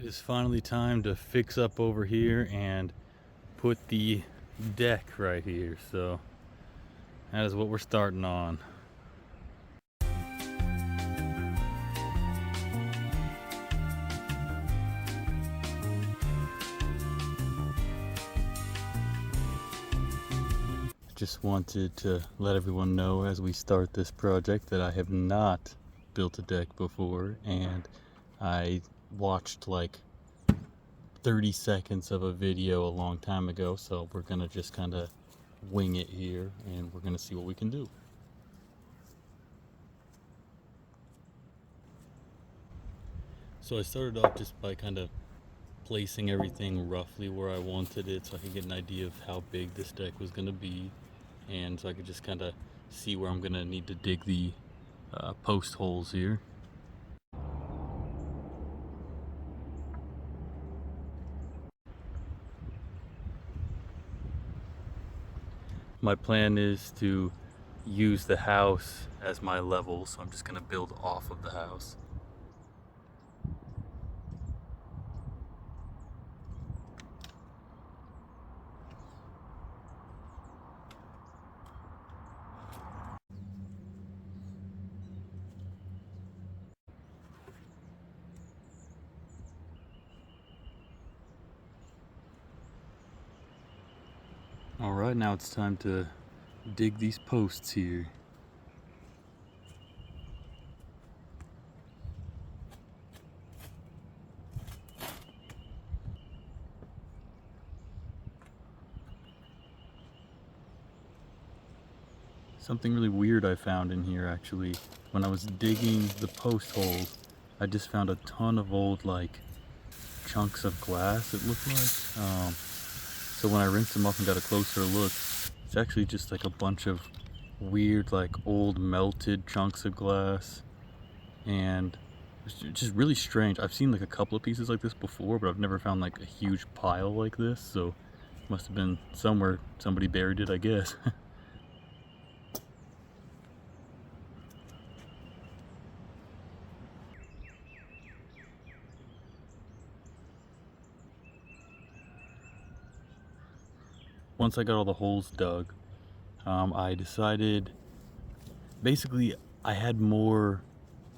It is finally time to fix up over here and put the deck right here. So that is what we're starting on. Just wanted to let everyone know as we start this project that I have not built a deck before, and I watched like 30 seconds of a video a long time ago, so we're gonna just kind of wing it here and we're gonna see what we can do. So I started off just by kind of placing everything roughly where I wanted it so I could get an idea of how big this deck was gonna be, and so I could just kind of see where I'm gonna need to dig the post holes here. My plan is to use the house as my level, so I'm just gonna build off of the house. Alright, now it's time to dig these posts here. Something really weird I found in here actually. When I was digging the post holes, I just found a ton of old like chunks of glass, it looked like. So when I rinsed them off and got a closer look, it's actually just like a bunch of weird like old melted chunks of glass, and it's just really strange. I've seen like a couple of pieces like this before, but I've never found like a huge pile like this, so it must have been somewhere somebody buried it, I guess. Once I got all the holes dug, I decided, basically I had more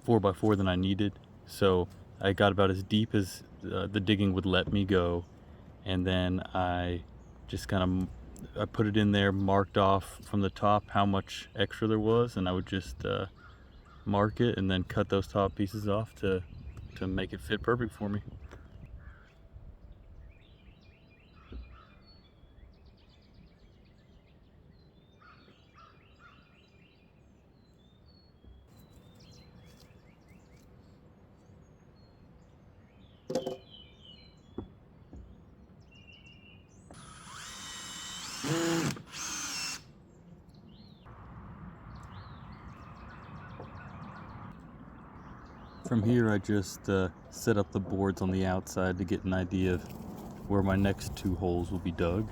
4x4 than I needed, so I got about as deep as the digging would let me go, and then I just kind of I put it in there, marked off from the top how much extra there was, and I would just mark it and then cut those top pieces off to make it fit perfect for me. From here I just set up the boards on the outside to get an idea of where my next two holes will be dug.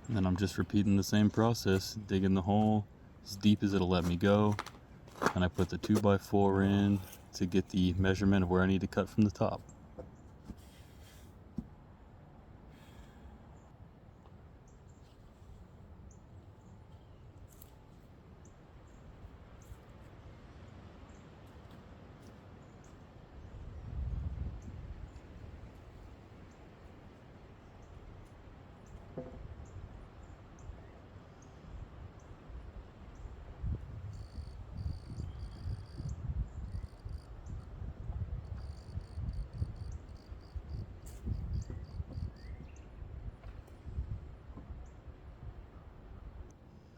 And then I'm just repeating the same process, digging the hole as deep as it'll let me go, and I put the 2x4 in to get the measurement of where I need to cut from the top.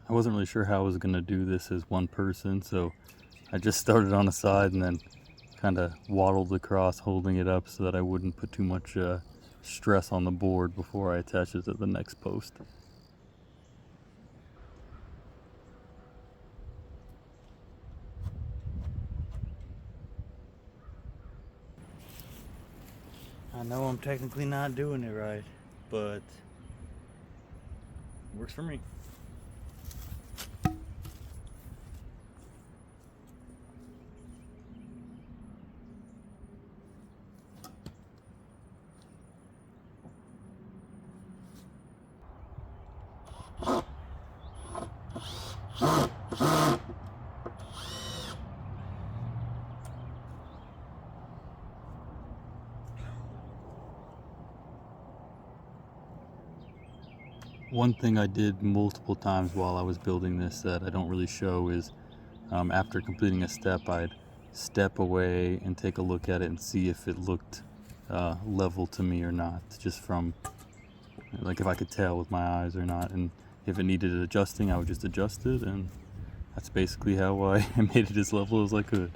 I wasn't really sure how I was going to do this as one person, so I just started on the side and then kind of waddled across, holding it up so that I wouldn't put too much stress on the board before I attach it to the next post. I know I'm technically not doing it right, but Works for me. One thing I did multiple times while I was building this that I don't really show is after completing a step, I'd step away and take a look at it and see if it looked level to me or not, just from like if I could tell with my eyes or not, and if it needed adjusting I would just adjust it, and that's basically how I made it as level as I could.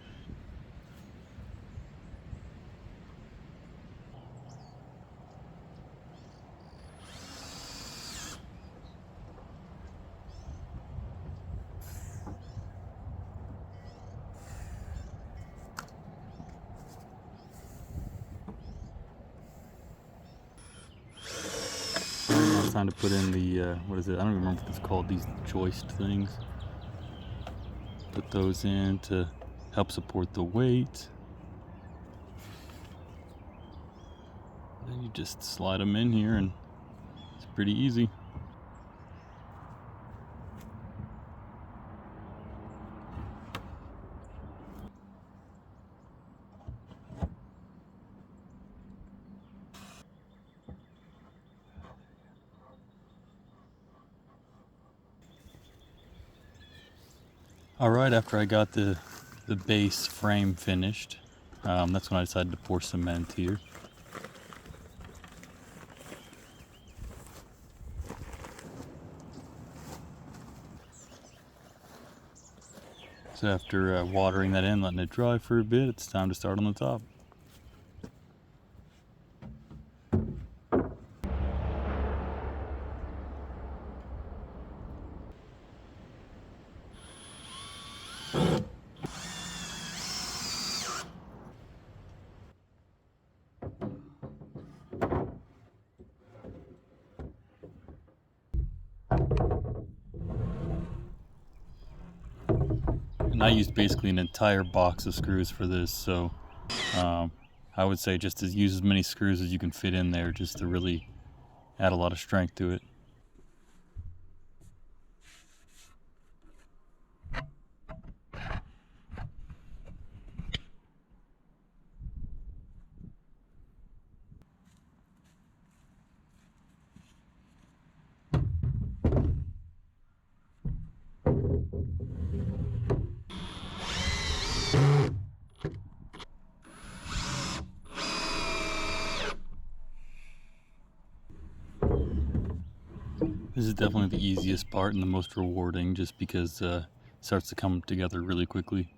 Now it's time to put in the, what is it? I don't even remember what it's called, these joist things. Put those in to help support the weight. Then you just slide them in here and it's pretty easy. Alright, after I got the base frame finished, that's when I decided to pour cement here. So after watering that in, letting it dry for a bit, it's time to start on the top. And I used basically an entire box of screws for this, so I would say just to use as many screws as you can fit in there just to really add a lot of strength to it. This is definitely the easiest part and the most rewarding, just because it starts to come together really quickly.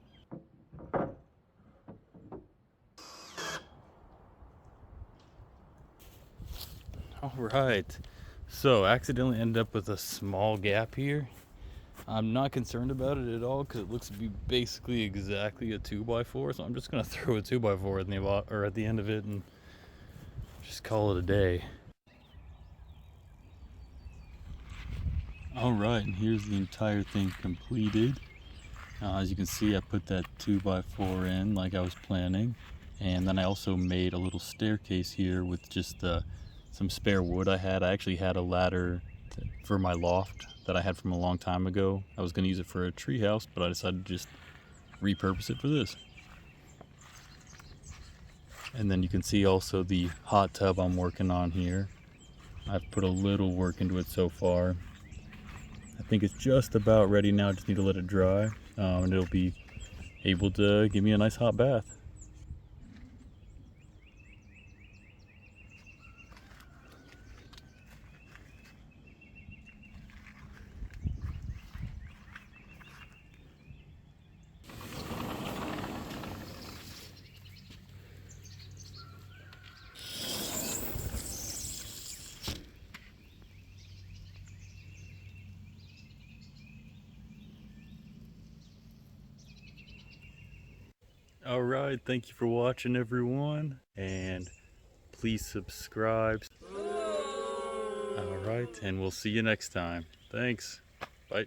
Alright, so accidentally ended up with a small gap here. I'm not concerned about it at all because it looks to be basically exactly a 2x4, so I'm just going to throw a 2x4 at the end of it and just call it a day. Alright, and here's the entire thing completed. As you can see, I put that 2x4 in like I was planning, and then I also made a little staircase here with just some spare wood I had. I actually had a ladder for my loft that I had from a long time ago. I was going to use it for a tree house, but I decided to just repurpose it for this. And then you can see also the hot tub I'm working on here. I've put a little work into it so far. I think it's just about ready now. I just need to let it dry, and it'll be able to give me a nice hot bath. Alright, thank you for watching everyone, and please subscribe. All right, and we'll see you next time. Thanks. Bye.